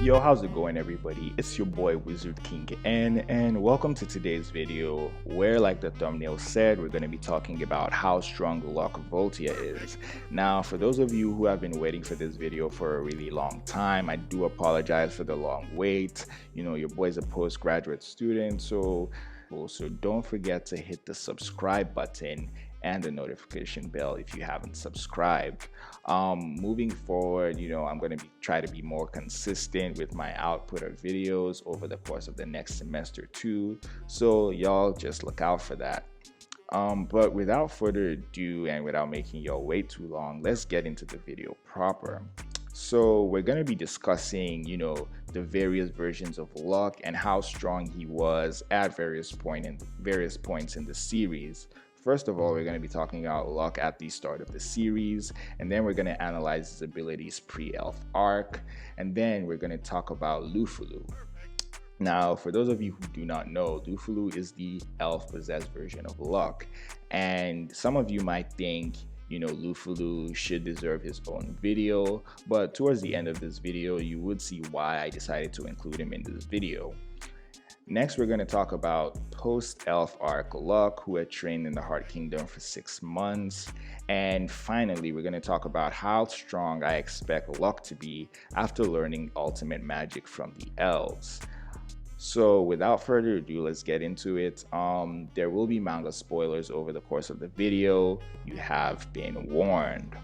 Yo, how's it going, everybody? It's your boy Wizard King and welcome to today's video where, like the thumbnail said, we're going to be talking about how strong the lock of Voltia is. Now, for those of you who have been waiting for this video for a really long time, I do apologize for the long wait. You know, your boy's a postgraduate student, so don't forget to hit the subscribe button and the notification bell if you haven't subscribed. Moving forward, I'm going to try to be more consistent with my output of videos over the course of the next semester too, so y'all just look out for that. But without further ado and without making y'all wait too long, let's get into the video proper. So we're going to be discussing, the various versions of Luck and how strong he was at various points in the series. First of all, we're going to be talking about Luck at the start of the series, and then we're going to analyze his abilities pre-elf arc, and then we're going to talk about Lufulu. Now, for those of you who do not know, Lufulu is the elf-possessed version of Luck, and some of you might think, Lufulu should deserve his own video, but towards the end of this video, you would see why I decided to include him in this video. Next, we're going to talk about post-elf arc Luck, who had trained in the Heart Kingdom for 6 months. And finally, we're going to talk about how strong I expect Luck to be after learning ultimate magic from the elves. So without further ado, let's get into it. There will be manga spoilers over the course of the video. You have been warned.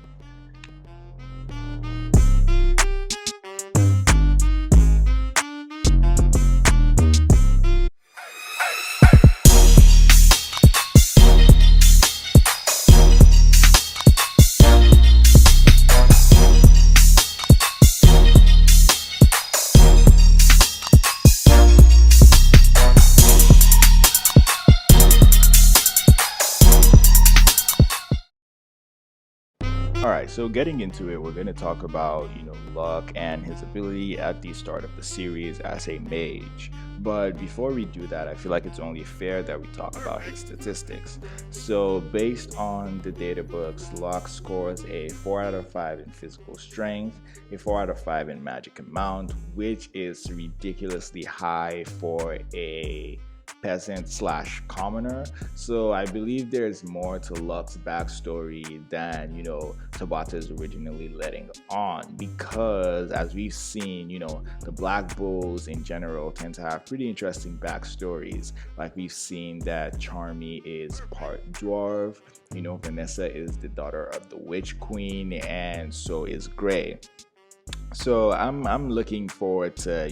Alright, so getting into it, we're going to talk about, Luck and his ability at the start of the series as a mage. But before we do that, I feel like it's only fair that we talk about his statistics. So based on the data books, Luck scores a 4 out of 5 in physical strength, a 4 out of 5 in magic amount, which is ridiculously high for a peasant/commoner. So I believe there's more to Luck's backstory than Tabata is originally letting on, because as we've seen, the Black Bulls in general tend to have pretty interesting backstories. Like we've seen that Charmy is part dwarf, Vanessa is the daughter of the Witch Queen, and so is Gray. So I'm looking forward to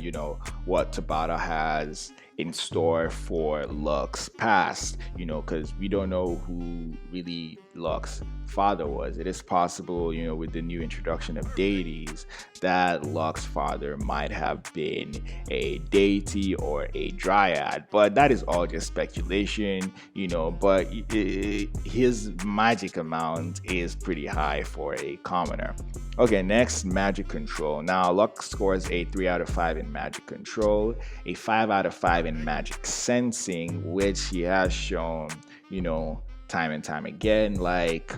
what Tabata has in store for Luck's past, because we don't know who really Luck's father was. It is possible, with the new introduction of deities, that Luck's father might have been a deity or a dryad, but that is all just speculation, but his magic amount is pretty high for a commoner. Okay, next, magic control. Now, Luck scores a 3 out of 5 in magic control, a 5 out of 5 in magic sensing, which he has shown, time and time again, like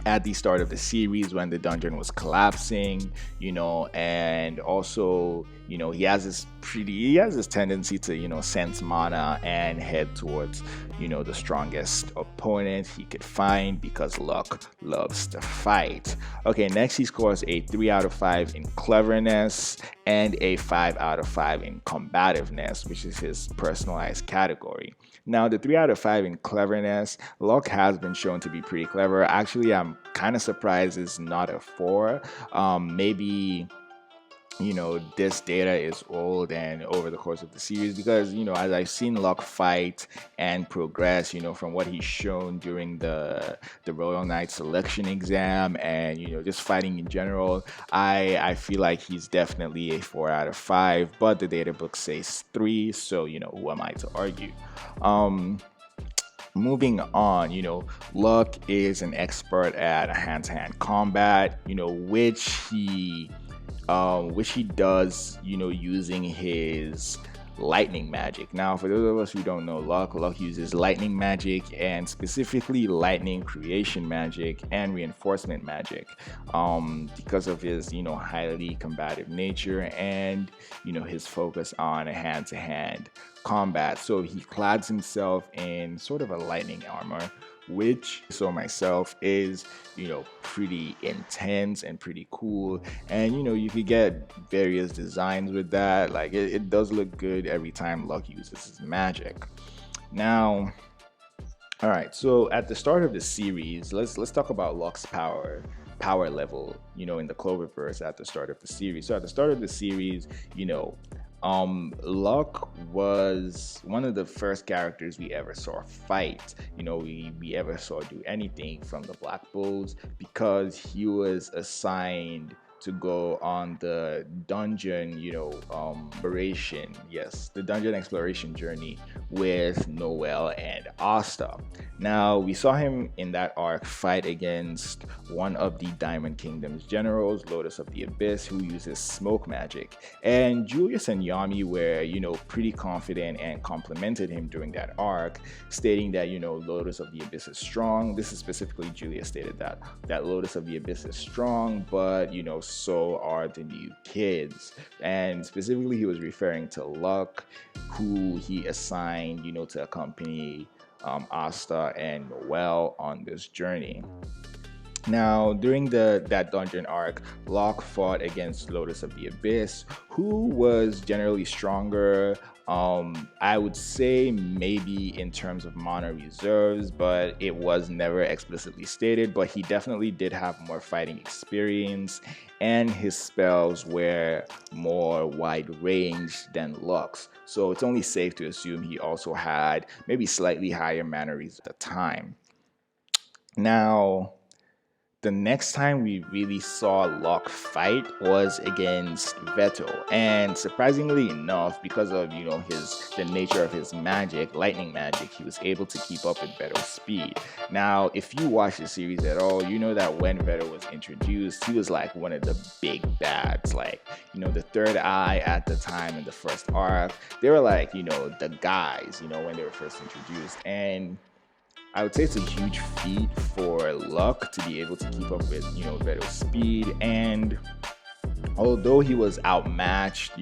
at the start of the series when the dungeon was collapsing, and also, he has this tendency to, sense mana and head towards, the strongest opponent he could find, because Luck loves to fight. Okay, next he scores a 3 out of 5 in cleverness and a 5 out of 5 in combativeness, which is his personalized category. Now, the 3 out of 5 in cleverness, Luck has been shown to be pretty clever. Actually, I'm kind of surprised it's not a 4. Maybe this data is old and over the course of the series, because as I've seen Luck fight and progress, from what he's shown during the Royal Knight selection exam and just fighting in general, I feel like he's definitely a 4 out of 5, but the data book says 3, so who am I to argue? Moving on, Luck is an expert at hand-to-hand combat, which he does, using his lightning magic. Now, for those of us who don't know Luck uses lightning magic, and specifically lightning creation magic and reinforcement magic, because of his, highly combative nature and, his focus on hand-to-hand combat. So he clads himself in sort of a lightning armor, which so myself is pretty intense and pretty cool. And you could get various designs with that. Like it does look good every time Luck uses his magic. Now, all right, so at the start of the series, let's talk about Luck's power level, in the Cloververse at the start of the series. So at the start of the series, Luck was one of the first characters we ever saw fight. We ever saw do anything from the Black Bulls, because he was assigned to go on the dungeon, the dungeon exploration journey with Noel and Asta. Now, we saw him in that arc fight against one of the Diamond Kingdom's generals, Lotus of the Abyss, who uses smoke magic. And Julius and Yami were, pretty confident and complimented him during that arc, stating that, Lotus of the Abyss is strong. This is specifically Julius stated that Lotus of the Abyss is strong, but, so are the new kids. And specifically, he was referring to Luck, who he assigned, to accompany Asta and Noel on this journey. Now, during that dungeon arc, Luck fought against Lotus of the Abyss, who was generally stronger. I would say maybe in terms of mana reserves, but it was never explicitly stated. But he definitely did have more fighting experience, and his spells were more wide range than Luck's. So it's only safe to assume he also had maybe slightly higher mana reserves at the time. Now, the next time we really saw Luck fight was against Veto, and surprisingly enough, because of the nature of his magic, lightning magic, he was able to keep up with Veto's speed. Now, if you watch the series at all, you know that when Veto was introduced, he was like one of the big bads, like the third eye at the time in the first arc. They were like the guys, when they were first introduced. And I would say it's a huge feat for Luck to be able to keep up with, Veto's speed. And although he was outmatched,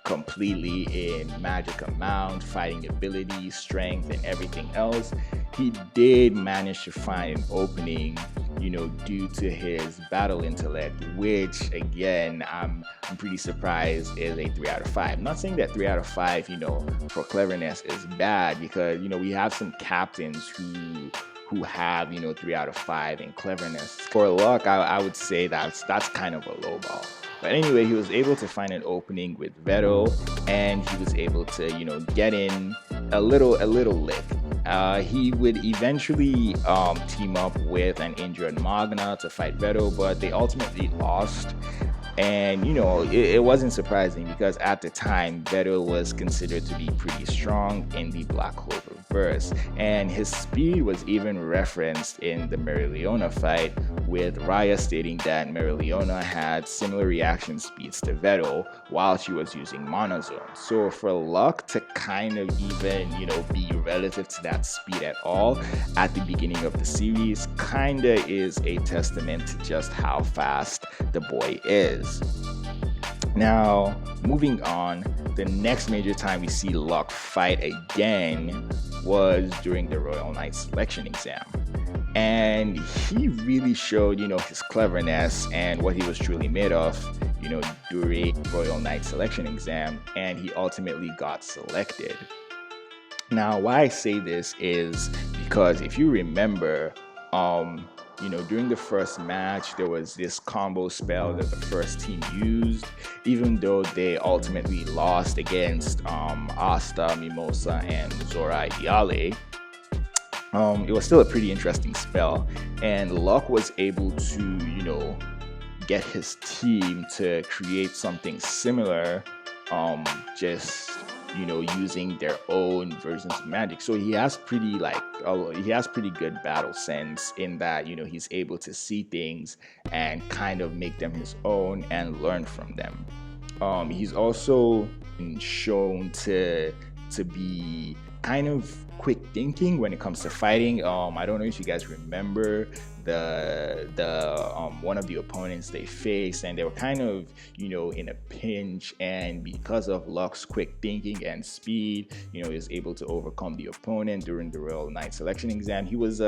completely in magic amount, fighting ability, strength, and everything else, he did manage to find an opening, due to his battle intellect, which again, I'm pretty surprised is a 3 out of 5. I'm not saying that 3 out of 5, for cleverness is bad, because, we have some captains who have, 3 out of 5 in cleverness. For Luck, I would say that's kind of a low ball. But anyway, he was able to find an opening with Veto, and he was able to, get in a little lick. He would eventually team up with an injured Magna to fight Veto, but they ultimately lost. And it wasn't surprising, because at the time Veto was considered to be pretty strong in the Black Clover verse, and his speed was even referenced in the Mereoleona fight, with Raya stating that Mereoleona had similar reaction speeds to Veto while she was using Mana Zone. So for Luck to kind of even be relative to that speed at all at the beginning of the series kinda is a testament to just how fast the boy is. Now, moving on, the next major time we see Luck fight again was during the Royal Knight selection exam. And he really showed, his cleverness and what he was truly made of, during Royal Knight selection exam, and he ultimately got selected. Now, why I say this is because if you remember, during the first match, there was this combo spell that the first team used, even though they ultimately lost against Asta, Mimosa, and Zora Ideale. It was still a pretty interesting spell, and Luck was able to, get his team to create something similar, just using their own versions of magic. So he has pretty good battle sense in that he's able to see things and kind of make them his own and learn from them. He's also been shown to be kind of quick thinking when it comes to fighting. I don't know if you guys remember the one of the opponents they faced, and they were kind of in a pinch, and because of Luck's quick thinking and speed, he was able to overcome the opponent during the Royal Knight selection exam. He was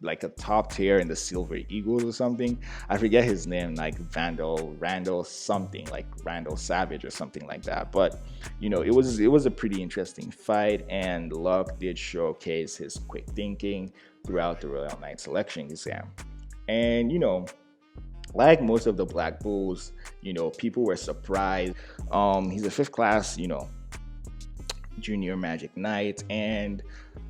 like a top tier in the Silver Eagles or something. I forget his name, like Randall something, like Randall Savage or something like that. But it was a pretty interesting fight, and Luck did showcase his quick thinking throughout the Royal Knight selection exam. And like most of the Black Bulls, people were surprised. He's a fifth class, junior Magic Knight, and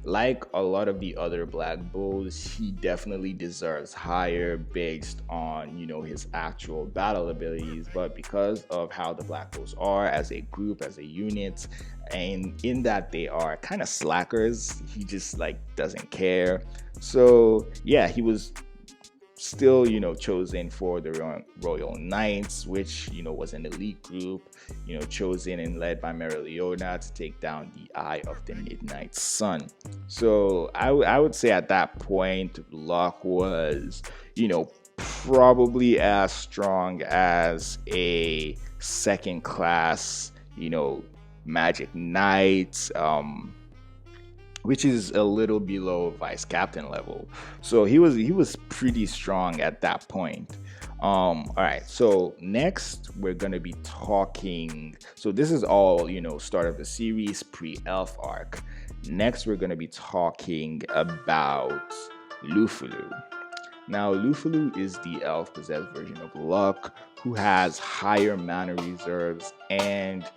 like a lot of the other Black Bulls, he definitely deserves higher based on his actual battle abilities. But because of how the Black Bulls are as a group, as a unit, and in that they are kind of slackers, he just like doesn't care. So yeah, he was still chosen for the Royal Knights, which was an elite group, chosen and led by Mereoleona to take down the Eye of the Midnight Sun. So I would say at that point Luck was probably as strong as a second class Magic Knight, which is a little below vice captain level. So he was pretty strong at that point. All right, so next we're gonna be talking. So this is all start of the series, pre-elf arc. Next we're gonna be talking about Lufulu. Now, Lufulu is the elf possessed version of Luck, who has higher mana reserves, and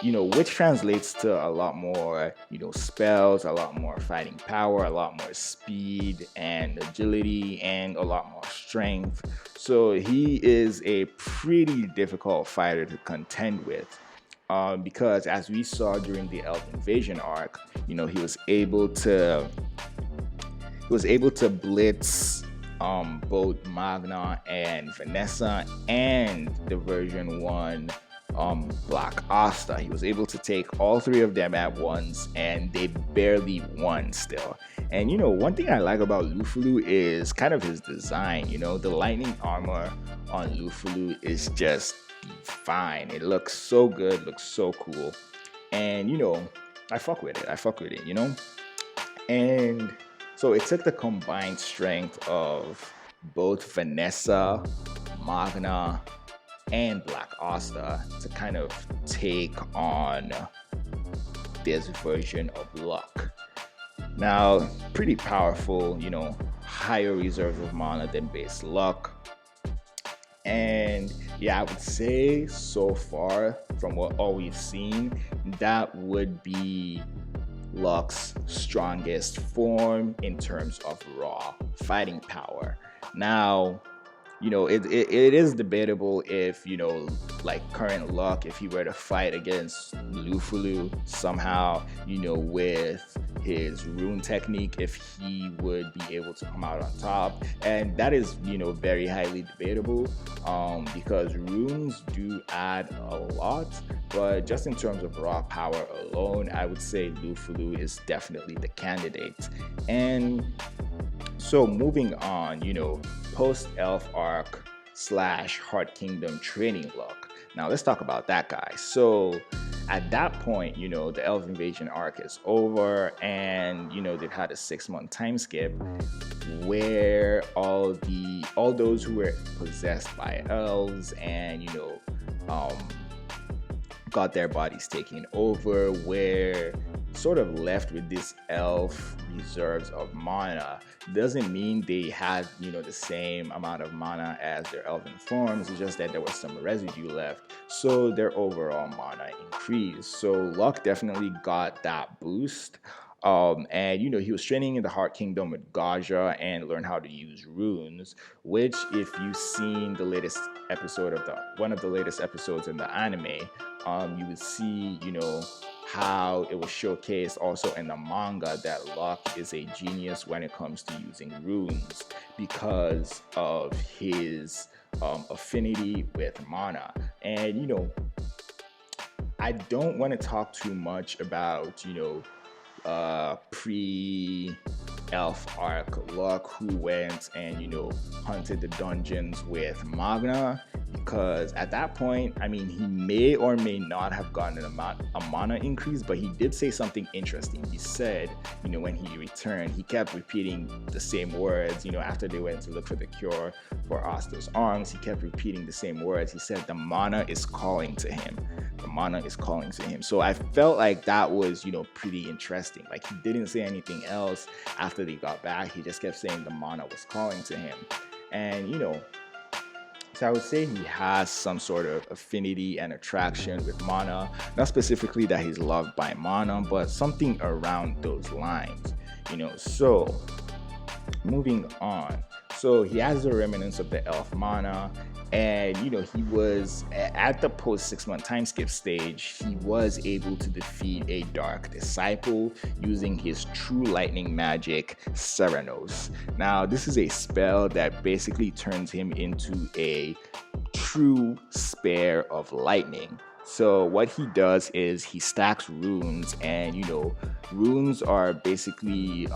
which translates to a lot more, spells, a lot more fighting power, a lot more speed and agility, and a lot more strength. So he is a pretty difficult fighter to contend with. Because as we saw during the Elf Invasion arc, he was able to blitz both Magna and Vanessa and the version 1 Black Asta. He was able to take all three of them at once, and they barely won still. And one thing I like about Lufulu is kind of his design. The lightning armor on Lufulu is just fine. It looks so good, looks so cool, and I fuck with it. And so it took the combined strength of both Vanessa, Magna, and Black Asta to kind of take on this version of Luck. Now, pretty powerful, higher reserves of mana than base Luck. And yeah, I would say so far from all we've seen, that would be Luck's strongest form in terms of raw fighting power. Now, it is debatable if, like current Luck, if he were to fight against Lufulu somehow, with his rune technique, if he would be able to come out on top. And that is, very highly debatable, because runes do add a lot, but just in terms of raw power alone, I would say Lufulu is definitely the candidate. And so moving on, post-elf arc / Heart Kingdom training Luck. Now let's talk about that guy. So at that point, the Elf Invasion arc is over, and they've had a 6-month time skip where all those who were possessed by elves and got their bodies taken over were sort of left with this elf reserves of mana. Doesn't mean they had the same amount of mana as their elven forms. It's just that there was some residue left, so their overall mana increased. So Luck definitely got that boost. And he was training in the Heart Kingdom with Gaja and learned how to use runes, which, if you've seen the latest episode of one of the latest episodes in the anime, you would see how it was showcased also in the manga that Luck is a genius when it comes to using runes because of his affinity with mana. And I don't want to talk too much about, pre elf arc Luck, who went and hunted the dungeons with Magna, because at that point, I mean, he may or may not have gotten a mana increase, but he did say something interesting. He said, when he returned, he kept repeating the same words. After they went to look for the cure for Asta's arms, he kept repeating the same words. He said the mana is calling to him. The mana is calling to him. So I felt like that was, pretty interesting. Like, he didn't say anything else after they got back. He just kept saying the mana was calling to him. And, so I would say he has some sort of affinity and attraction with mana. Not specifically that he's loved by mana, but something around those lines, So moving on. So he has the remnants of the elf mana, and he was at the post 6-month time skip stage. He was able to defeat a dark disciple using his true lightning magic, Serenos. Now this is a spell that basically turns him into a true spare of lightning. So what he does is he stacks runes, and runes are basically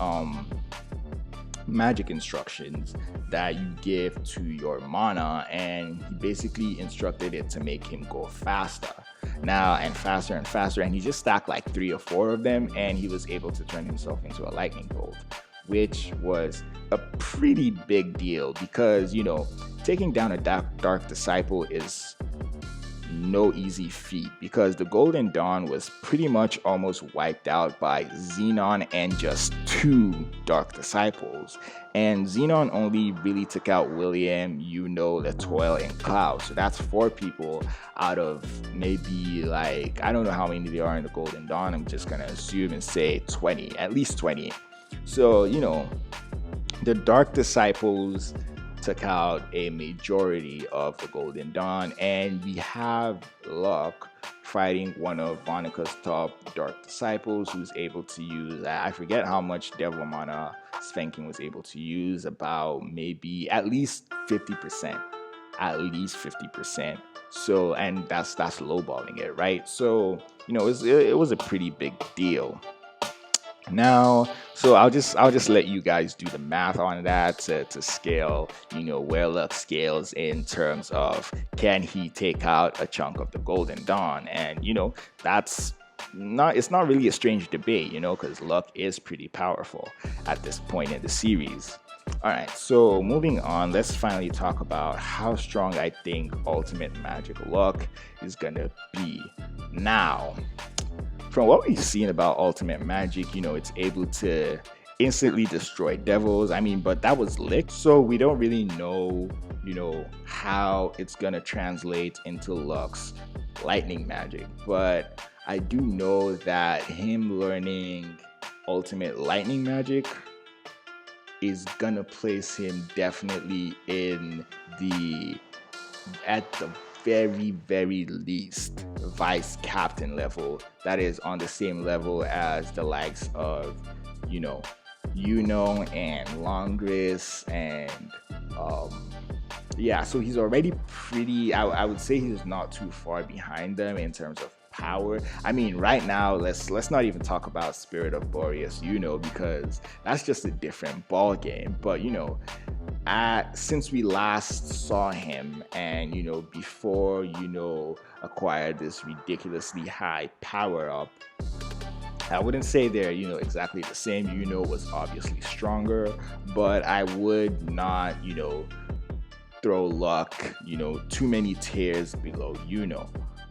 magic instructions that you give to your mana, and he basically instructed it to make him go faster and faster, and he just stacked like 3 or 4 of them, and he was able to turn himself into a lightning bolt, which was a pretty big deal, because taking down a dark disciple is no easy feat, because the Golden Dawn was pretty much almost wiped out by Xenon and just 2 Dark Disciples. And Xenon only really took out William, Latoil, and Cloud. So that's 4 people out of maybe, like, I don't know how many there are in the Golden Dawn. I'm just gonna assume and say 20, at least 20. So, the Dark Disciples took out a majority of the Golden Dawn, and we have Luck fighting one of Vonika's top Dark Disciples, who's able to use, I forget how much Devil Mana Svenking was able to use, about maybe at least 50%. So, and that's lowballing it, right? So, it was a pretty big deal. Now, so I'll just let you guys do the math on that to scale, where Luck scales in terms of, can he take out a chunk of the Golden Dawn? And it's not really a strange debate, because Luck is pretty powerful at this point in the series. All right, so moving on, let's finally talk about how strong I think Ultimate Magic Luck is gonna be. Now, from what we've seen about Ultimate Magic, it's able to instantly destroy devils. I mean, but that was licked, so we don't really know, how it's gonna translate into Luck's lightning magic. But I do know that him learning Ultimate Lightning Magic is gonna place him definitely at the very, very least vice captain level, that is on the same level as the likes of and Longris, and so he's already pretty, I would say he's not too far behind them in terms of power. I mean, right now, let's not even talk about Spirit of Boreas, because that's just a different ball game. But since we last saw him, and before acquired this ridiculously high power up, I wouldn't say they're exactly the same. Was obviously stronger, but I would not throw Luck too many tiers below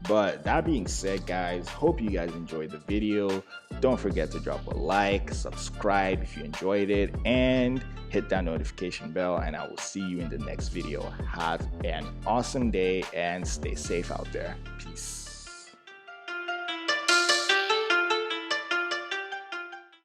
But that being said, guys, hope you guys enjoyed the video. Don't forget to drop a like, subscribe if you enjoyed it, and hit that notification bell, and I will see you in the next video. Have an awesome day and stay safe out there. Peace.